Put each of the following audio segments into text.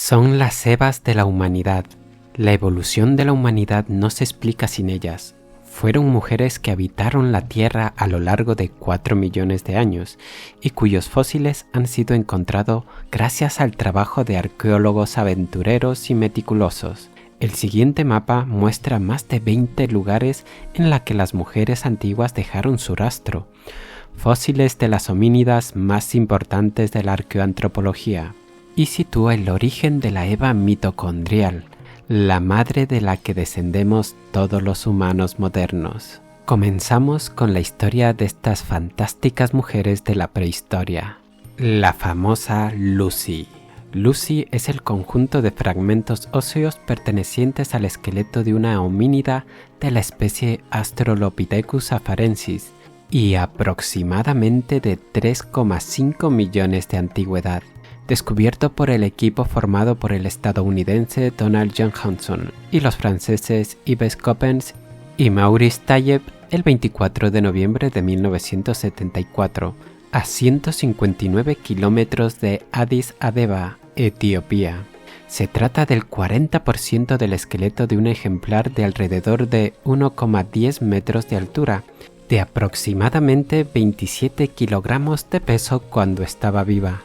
Son las Evas de la humanidad. La evolución de la humanidad no se explica sin ellas. Fueron mujeres que habitaron la Tierra a lo largo de 4 millones de años y cuyos fósiles han sido encontrados gracias al trabajo de arqueólogos aventureros y meticulosos. El siguiente mapa muestra más de 20 lugares en los que las mujeres antiguas dejaron su rastro, fósiles de las homínidas más importantes de la arqueoantropología, y sitúa el origen de la Eva mitocondrial, la madre de la que descendemos todos los humanos modernos. Comenzamos con la historia de estas fantásticas mujeres de la prehistoria. La famosa Lucy. Lucy es el conjunto de fragmentos óseos pertenecientes al esqueleto de una homínida de la especie Australopithecus afarensis y aproximadamente de 3,5 millones de antigüedad, descubierto por el equipo formado por el estadounidense Donald Johanson y los franceses Yves Coppens y Maurice Tayeb el 24 de noviembre de 1974, a 159 kilómetros de Addis Abeba, Etiopía. Se trata del 40% del esqueleto de un ejemplar de alrededor de 1,10 metros de altura, de aproximadamente 27 kilogramos de peso cuando estaba viva,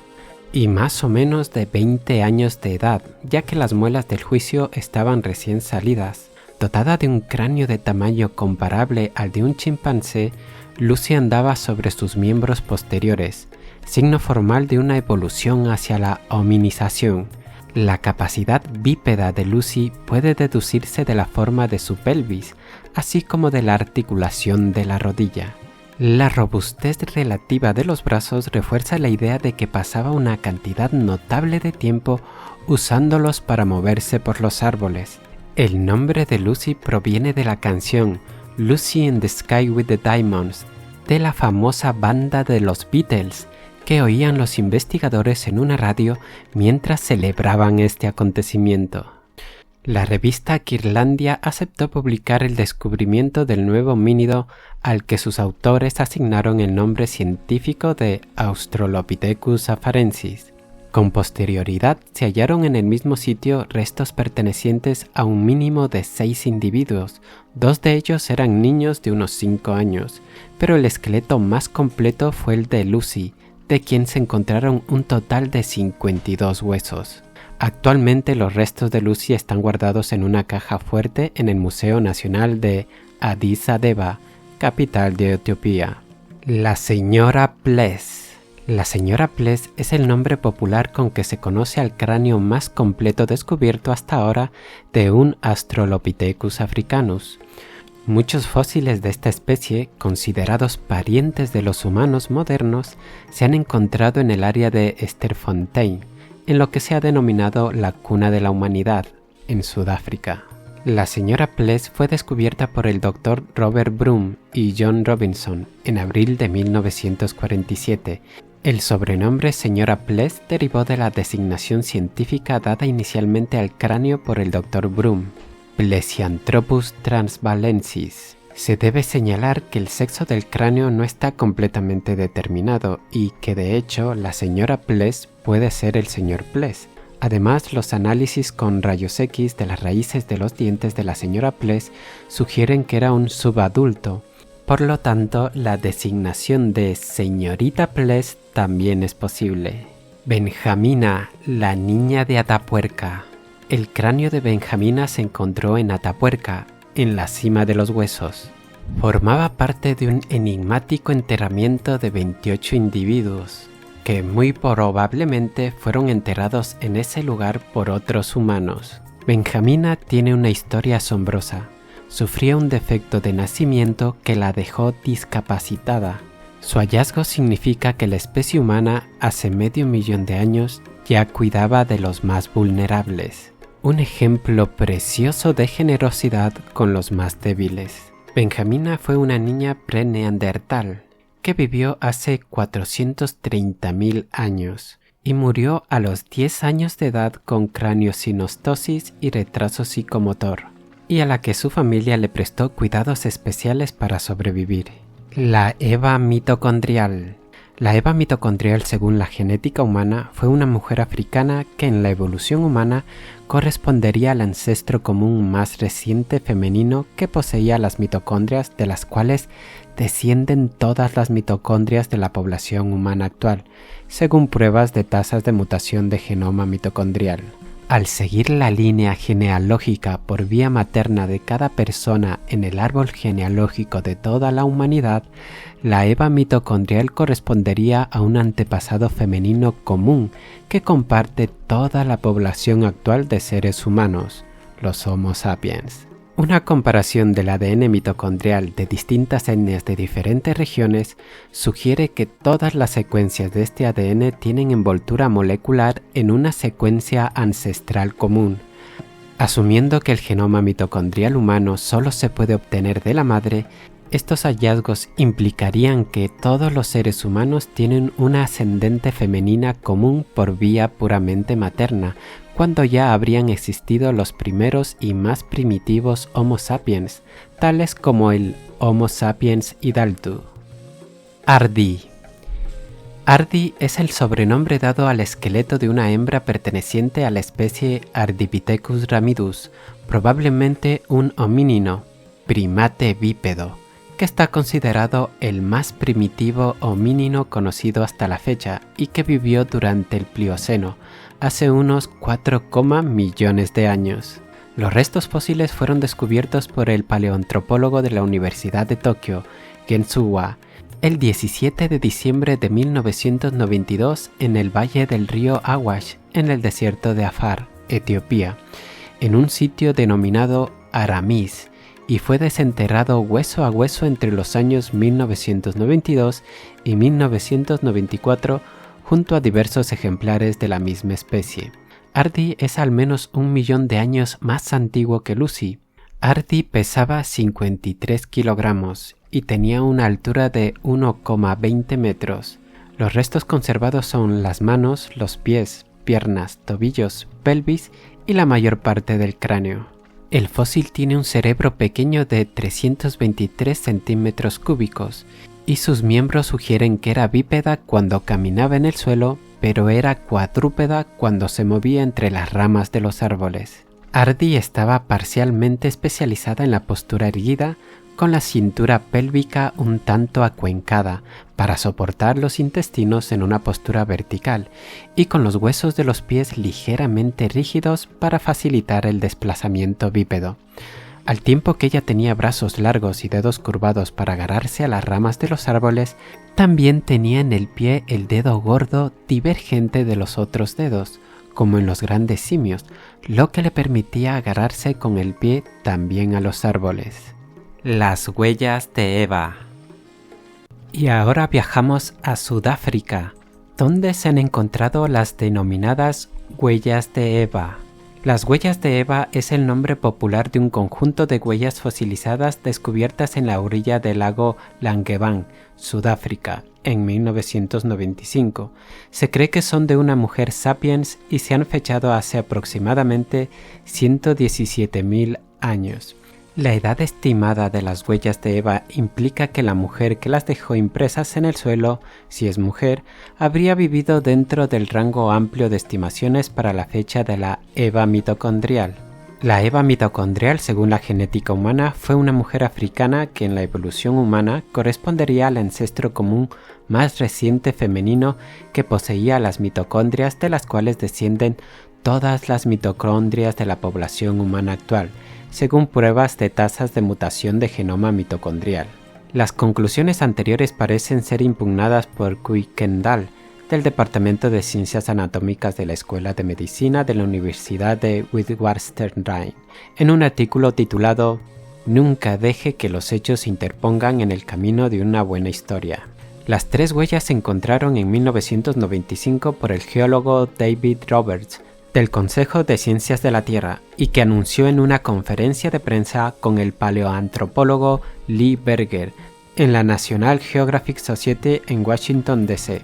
y más o menos de 20 años de edad, ya que las muelas del juicio estaban recién salidas. Dotada de un cráneo de tamaño comparable al de un chimpancé, Lucy andaba sobre sus miembros posteriores, signo formal de una evolución hacia la hominización. La capacidad bípeda de Lucy puede deducirse de la forma de su pelvis, así como de la articulación de la rodilla. La robustez relativa de los brazos refuerza la idea de que pasaba una cantidad notable de tiempo usándolos para moverse por los árboles. El nombre de Lucy proviene de la canción Lucy in the Sky with the Diamonds, de la famosa banda de los Beatles, que oían los investigadores en una radio mientras celebraban este acontecimiento. La revista Quirlandia aceptó publicar el descubrimiento del nuevo homínido al que sus autores asignaron el nombre científico de Australopithecus afarensis. Con posterioridad se hallaron en el mismo sitio restos pertenecientes a un mínimo de 6 individuos, 2 de ellos eran niños de unos 5 años, pero el esqueleto más completo fue el de Lucy, de quien se encontraron un total de 52 huesos. Actualmente los restos de Lucy están guardados en una caja fuerte en el Museo Nacional de Addis Abeba, capital de Etiopía. La señora Pless. La señora Pless es el nombre popular con que se conoce al cráneo más completo descubierto hasta ahora de un Australopithecus africanus. Muchos fósiles de esta especie, considerados parientes de los humanos modernos, se han encontrado en el área de Sterkfontein, en lo que se ha denominado la cuna de la humanidad, en Sudáfrica. La señora Pless fue descubierta por el Dr. Robert Broom y John Robinson en abril de 1947. El sobrenombre señora Pless derivó de la designación científica dada inicialmente al cráneo por el Dr. Broom, Plesianthropus transvalensis. Se debe señalar que el sexo del cráneo no está completamente determinado y que de hecho la señora Pless puede ser el señor Pless. Además, los análisis con rayos X de las raíces de los dientes de la señora Pless sugieren que era un subadulto. Por lo tanto, la designación de señorita Pless también es posible. Benjamina, la niña de Atapuerca. El cráneo de Benjamina se encontró en Atapuerca, en la cima de los huesos. Formaba parte de un enigmático enterramiento de 28 individuos, que muy probablemente fueron enterrados en ese lugar por otros humanos. Benjamina tiene una historia asombrosa. Sufría un defecto de nacimiento que la dejó discapacitada. Su hallazgo significa que la especie humana hace medio millón de años ya cuidaba de los más vulnerables. Un ejemplo precioso de generosidad con los más débiles. Benjamina fue una niña pre-neandertal que vivió hace 430.000 años y murió a los 10 años de edad con craniosinostosis y retraso psicomotor, y a la que su familia le prestó cuidados especiales para sobrevivir. La Eva mitocondrial. La Eva mitocondrial según la genética humana fue una mujer africana que en la evolución humana correspondería al ancestro común más reciente femenino que poseía las mitocondrias de las cuales descienden todas las mitocondrias de la población humana actual, según pruebas de tasas de mutación de genoma mitocondrial. Al seguir la línea genealógica por vía materna de cada persona en el árbol genealógico de toda la humanidad, la Eva mitocondrial correspondería a un antepasado femenino común que comparte toda la población actual de seres humanos, los Homo sapiens. Una comparación del ADN mitocondrial de distintas etnias de diferentes regiones sugiere que todas las secuencias de este ADN tienen envoltura molecular en una secuencia ancestral común. Asumiendo que el genoma mitocondrial humano solo se puede obtener de la madre, estos hallazgos implicarían que todos los seres humanos tienen una ascendente femenina común por vía puramente materna, cuando ya habrían existido los primeros y más primitivos Homo sapiens, tales como el Homo sapiens hidalgo. Ardi. Ardi es el sobrenombre dado al esqueleto de una hembra perteneciente a la especie Ardipithecus ramidus, probablemente un homínino, primate bípedo, que está considerado el más primitivo homínino conocido hasta la fecha y que vivió durante el Plioceno, hace unos 4, millones de años. Los restos fósiles fueron descubiertos por el paleoantropólogo de la Universidad de Tokio, Gensuwa, el 17 de diciembre de 1992 en el valle del río Awash, en el desierto de Afar, Etiopía, en un sitio denominado Aramis, y fue desenterrado hueso a hueso entre los años 1992 y 1994 junto a diversos ejemplares de la misma especie. Ardi es al menos 1 millón de años más antiguo que Lucy. Ardi pesaba 53 kilogramos y tenía una altura de 1,20 metros. Los restos conservados son las manos, los pies, piernas, tobillos, pelvis y la mayor parte del cráneo. El fósil tiene un cerebro pequeño de 323 centímetros cúbicos y sus miembros sugieren que era bípeda cuando caminaba en el suelo, pero era cuadrúpeda cuando se movía entre las ramas de los árboles. Ardi estaba parcialmente especializada en la postura erguida, con la cintura pélvica un tanto acuencada para soportar los intestinos en una postura vertical y con los huesos de los pies ligeramente rígidos para facilitar el desplazamiento bípedo. Al tiempo que ella tenía brazos largos y dedos curvados para agarrarse a las ramas de los árboles, también tenía en el pie el dedo gordo divergente de los otros dedos, como en los grandes simios, lo que le permitía agarrarse con el pie también a los árboles. Las huellas de Eva. Y ahora viajamos a Sudáfrica, donde se han encontrado las denominadas huellas de Eva. Las huellas de Eva es el nombre popular de un conjunto de huellas fosilizadas descubiertas en la orilla del lago Langebaan, Sudáfrica, en 1995. Se cree que son de una mujer sapiens y se han fechado hace aproximadamente 117.000 años. La edad estimada de las huellas de Eva implica que la mujer que las dejó impresas en el suelo, si es mujer, habría vivido dentro del rango amplio de estimaciones para la fecha de la Eva mitocondrial. La Eva mitocondrial, según la genética humana, fue una mujer africana que en la evolución humana correspondería al ancestro común más reciente femenino que poseía las mitocondrias de las cuales descienden todas las mitocondrias de la población humana actual, según pruebas de tasas de mutación de genoma mitocondrial. Las conclusiones anteriores parecen ser impugnadas por Kuykendall, del Departamento de Ciencias Anatómicas de la Escuela de Medicina de la Universidad de Witwatersrand, en un artículo titulado «Nunca deje que los hechos se interpongan en el camino de una buena historia». Las 3 huellas se encontraron en 1995 por el geólogo David Roberts, del Consejo de Ciencias de la Tierra, y que anunció en una conferencia de prensa con el paleoantropólogo Lee Berger en la National Geographic Society en Washington, D.C.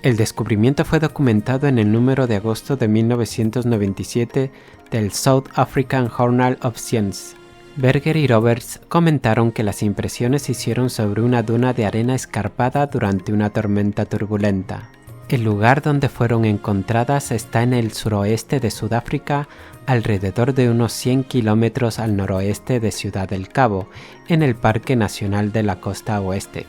El descubrimiento fue documentado en el número de agosto de 1997 del South African Journal of Science. Berger y Roberts comentaron que las impresiones se hicieron sobre una duna de arena escarpada durante una tormenta turbulenta. El lugar donde fueron encontradas está en el suroeste de Sudáfrica, alrededor de unos 100 kilómetros al noroeste de Ciudad del Cabo, en el Parque Nacional de la Costa Oeste.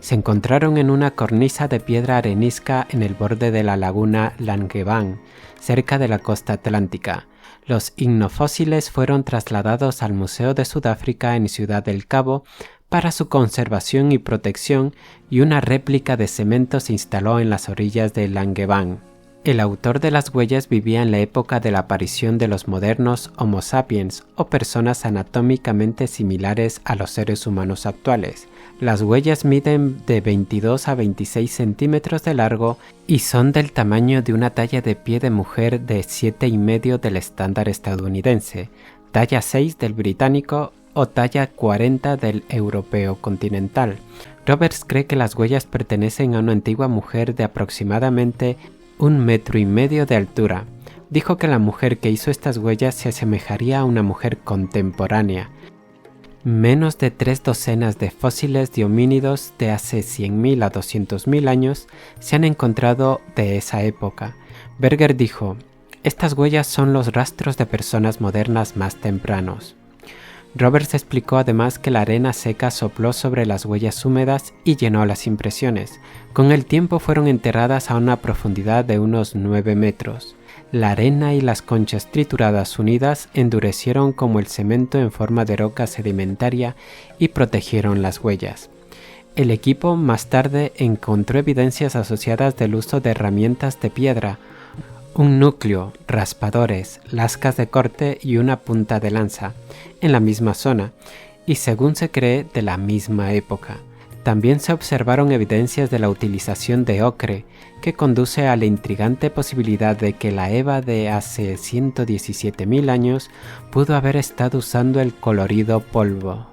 Se encontraron en una cornisa de piedra arenisca en el borde de la laguna Langevan, cerca de la costa atlántica. Los ignofósiles fueron trasladados al Museo de Sudáfrica en Ciudad del Cabo para su conservación y protección, y una réplica de cemento se instaló en las orillas de Langevan. El autor de las huellas vivía en la época de la aparición de los modernos Homo sapiens, o personas anatómicamente similares a los seres humanos actuales. Las huellas miden de 22 a 26 centímetros de largo y son del tamaño de una talla de pie de mujer de 7,5 del estándar estadounidense, talla 6 del británico o talla 40 del europeo continental. Roberts cree que las huellas pertenecen a una antigua mujer de aproximadamente 1,5 metros de altura. Dijo que la mujer que hizo estas huellas se asemejaría a una mujer contemporánea. Menos de 3 docenas de fósiles de homínidos de hace 100.000 a 200.000 años se han encontrado de esa época. Berger dijo: "Estas huellas son los rastros de personas modernas más tempranos". Roberts explicó además que la arena seca sopló sobre las huellas húmedas y llenó las impresiones. Con el tiempo fueron enterradas a una profundidad de unos 9 metros. La arena y las conchas trituradas unidas endurecieron como el cemento en forma de roca sedimentaria y protegieron las huellas. El equipo más tarde encontró evidencias asociadas del uso de herramientas de piedra, un núcleo, raspadores, lascas de corte y una punta de lanza, en la misma zona, y según se cree de la misma época. También se observaron evidencias de la utilización de ocre, que conduce a la intrigante posibilidad de que la Eva de hace 117.000 años pudo haber estado usando el colorido polvo.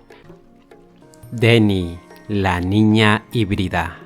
Denny, la niña híbrida.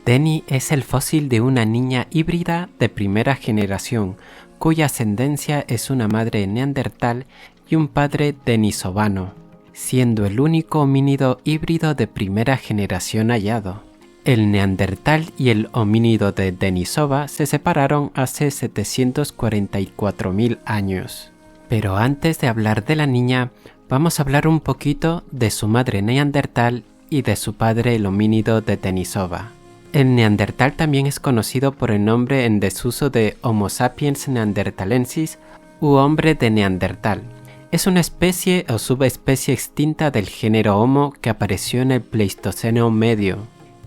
Denny es el fósil de una niña híbrida de primera generación, cuya ascendencia es una madre neandertal y un padre denisovano, siendo el único homínido híbrido de primera generación hallado. El neandertal y el homínido de Denisova se separaron hace 744.000 años. Pero antes de hablar de la niña, vamos a hablar un poquito de su madre neandertal y de su padre el homínido de Denisova. El neandertal también es conocido por el nombre en desuso de Homo sapiens neanderthalensis u hombre de Neandertal. Es una especie o subespecie extinta del género Homo que apareció en el Pleistoceno medio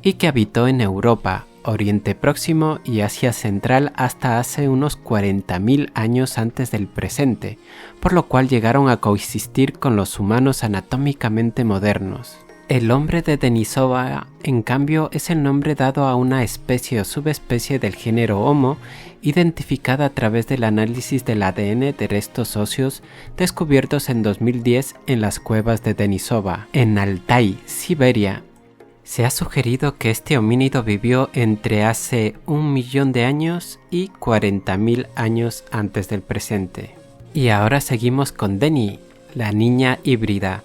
y que habitó en Europa, Oriente Próximo y Asia Central hasta hace unos 40.000 años antes del presente, por lo cual llegaron a coexistir con los humanos anatómicamente modernos. El hombre de Denisova, en cambio, es el nombre dado a una especie o subespecie del género Homo, identificada a través del análisis del ADN de restos óseos descubiertos en 2010 en las cuevas de Denisova, en Altai, Siberia. Se ha sugerido que este homínido vivió entre hace 1 millón de años y 40.000 años antes del presente. Y ahora seguimos con Denny, la niña híbrida.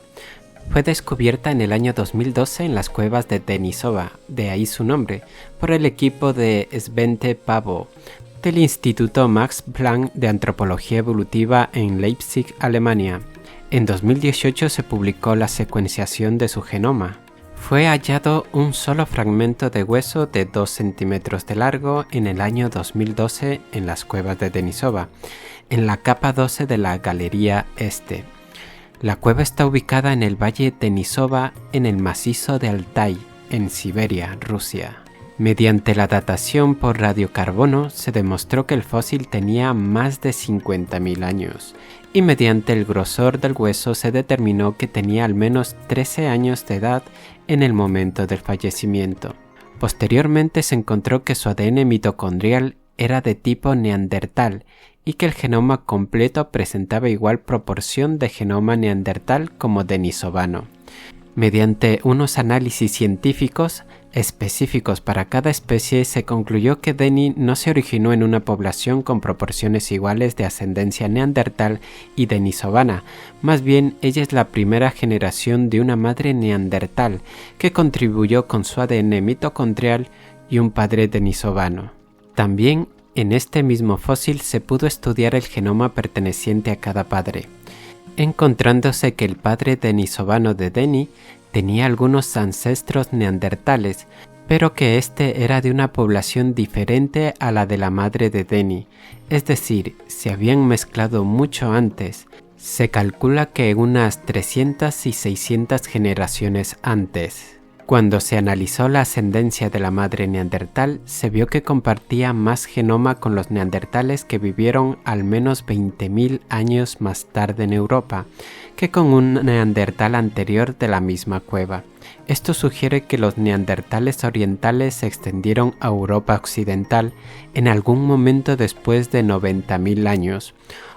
Fue descubierta en el año 2012 en las cuevas de Denisova, de ahí su nombre, por el equipo de Svante Pääbo, del Instituto Max Planck de Antropología Evolutiva en Leipzig, Alemania. En 2018 se publicó la secuenciación de su genoma. Fue hallado un solo fragmento de hueso de 2 centímetros de largo en el año 2012 en las cuevas de Denisova, en la capa 12 de la Galería Este. La cueva está ubicada en el valle Denisova, en el macizo de Altai, en Siberia, Rusia. Mediante la datación por radiocarbono se demostró que el fósil tenía más de 50.000 años, y mediante el grosor del hueso se determinó que tenía al menos 13 años de edad en el momento del fallecimiento. Posteriormente se encontró que su ADN mitocondrial era de tipo neandertal y que el genoma completo presentaba igual proporción de genoma neandertal como denisovano. Mediante unos análisis científicos específicos para cada especie, se concluyó que Deni no se originó en una población con proporciones iguales de ascendencia neandertal y denisovana. Más bien, ella es la primera generación de una madre neandertal que contribuyó con su ADN mitocondrial y un padre denisovano. También, en este mismo fósil se pudo estudiar el genoma perteneciente a cada padre, encontrándose que el padre denisovano de Deni tenía algunos ancestros neandertales, pero que éste era de una población diferente a la de la madre de Deni, es decir, se habían mezclado mucho antes. Se calcula que unas 300 y 600 generaciones antes. Cuando se analizó la ascendencia de la madre neandertal, se vio que compartía más genoma con los neandertales que vivieron al menos 20.000 años más tarde en Europa, que con un neandertal anterior de la misma cueva. Esto sugiere que los neandertales orientales se extendieron a Europa occidental en algún momento después de 90.000 años,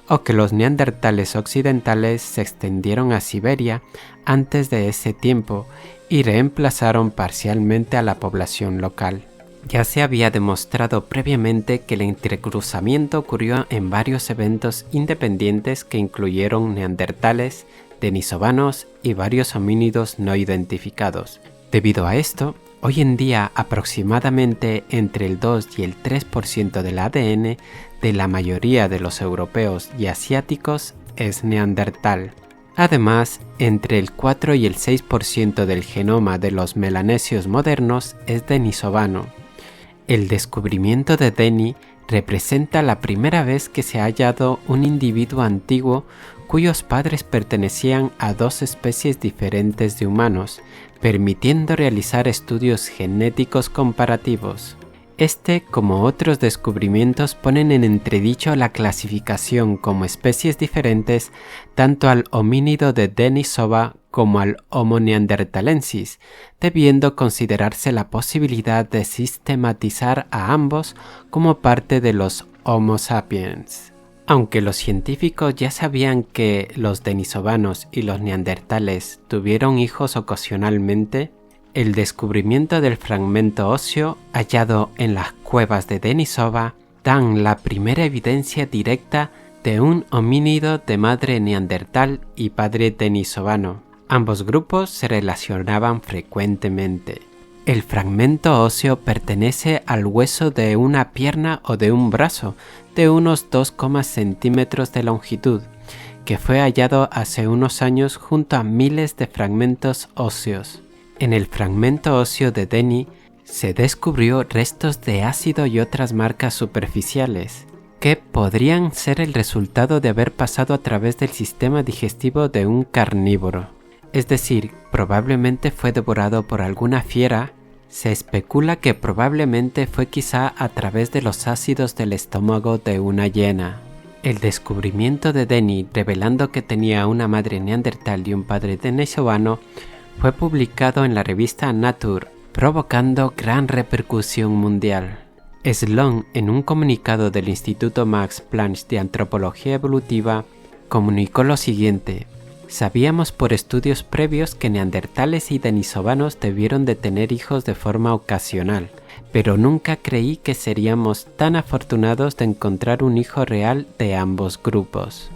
o que los neandertales occidentales se extendieron a Siberia antes de ese tiempo y reemplazaron parcialmente a la población local. Ya se había demostrado previamente que el entrecruzamiento ocurrió en varios eventos independientes que incluyeron neandertales, denisovanos y varios homínidos no identificados. Debido a esto, hoy en día aproximadamente entre el 2 y el 3% del ADN de la mayoría de los europeos y asiáticos es neandertal. Además, entre el 4 y el 6% del genoma de los melanesios modernos es denisovano. El descubrimiento de Deni representa la primera vez que se ha hallado un individuo antiguo cuyos padres pertenecían a dos especies diferentes de humanos, permitiendo realizar estudios genéticos comparativos. Este, como otros descubrimientos, ponen en entredicho la clasificación como especies diferentes tanto al homínido de Denisova como al Homo neanderthalensis, debiendo considerarse la posibilidad de sistematizar a ambos como parte de los Homo sapiens. Aunque los científicos ya sabían que los denisovanos y los neandertales tuvieron hijos ocasionalmente, el descubrimiento del fragmento óseo hallado en las cuevas de Denisova dan la primera evidencia directa de un homínido de madre neandertal y padre denisovano. Ambos grupos se relacionaban frecuentemente. El fragmento óseo pertenece al hueso de una pierna o de un brazo de unos 2 centímetros de longitud, que fue hallado hace unos años junto a miles de fragmentos óseos. En el fragmento óseo de Deni se descubrió restos de ácido y otras marcas superficiales, que podrían ser el resultado de haber pasado a través del sistema digestivo de un carnívoro. Es decir, probablemente fue devorado por alguna fiera. Se especula que probablemente fue quizá a través de los ácidos del estómago de una hiena. El descubrimiento de Deni, revelando que tenía una madre neandertal y un padre denisovano, fue publicado en la revista Nature, provocando gran repercusión mundial. Sloan, en un comunicado del Instituto Max Planck de Antropología Evolutiva, comunicó lo siguiente: sabíamos por estudios previos que neandertales y denisovanos debieron de tener hijos de forma ocasional, pero nunca creí que seríamos tan afortunados de encontrar un hijo real de ambos grupos.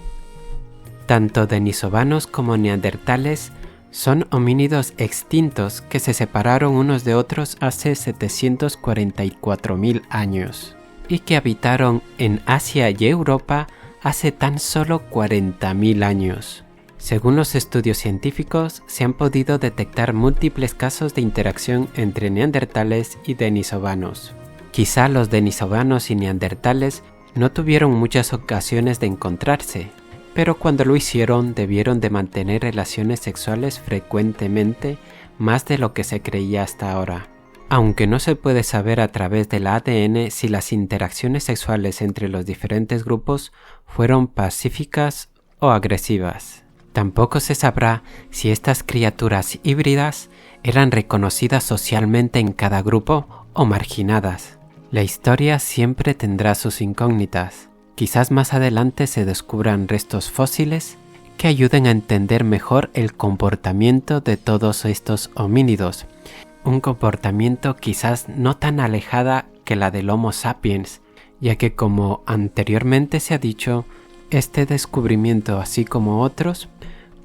Tanto denisovanos como neandertales son homínidos extintos que se separaron unos de otros hace 744.000 años y que habitaron en Asia y Europa hace tan solo 40.000 años. Según los estudios científicos, se han podido detectar múltiples casos de interacción entre neandertales y denisovanos. Quizá los denisovanos y neandertales no tuvieron muchas ocasiones de encontrarse, pero cuando lo hicieron debieron de mantener relaciones sexuales frecuentemente, más de lo que se creía hasta ahora. Aunque no se puede saber a través del ADN si las interacciones sexuales entre los diferentes grupos fueron pacíficas o agresivas. Tampoco se sabrá si estas criaturas híbridas eran reconocidas socialmente en cada grupo o marginadas. La historia siempre tendrá sus incógnitas. Quizás más adelante se descubran restos fósiles que ayuden a entender mejor el comportamiento de todos estos homínidos. Un comportamiento quizás no tan alejada que la del Homo sapiens, ya que como anteriormente se ha dicho, este descubrimiento así como otros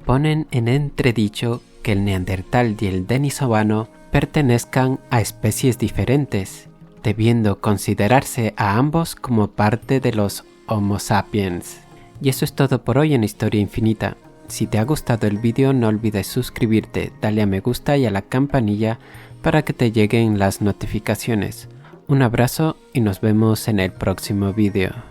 ponen en entredicho que el neandertal y el denisovano pertenezcan a especies diferentes, debiendo considerarse a ambos como parte de los Homo sapiens. Y eso es todo por hoy en Historia Infinita. Si te ha gustado el vídeo no olvides suscribirte, darle a me gusta y a la campanilla para que te lleguen las notificaciones. Un abrazo y nos vemos en el próximo vídeo.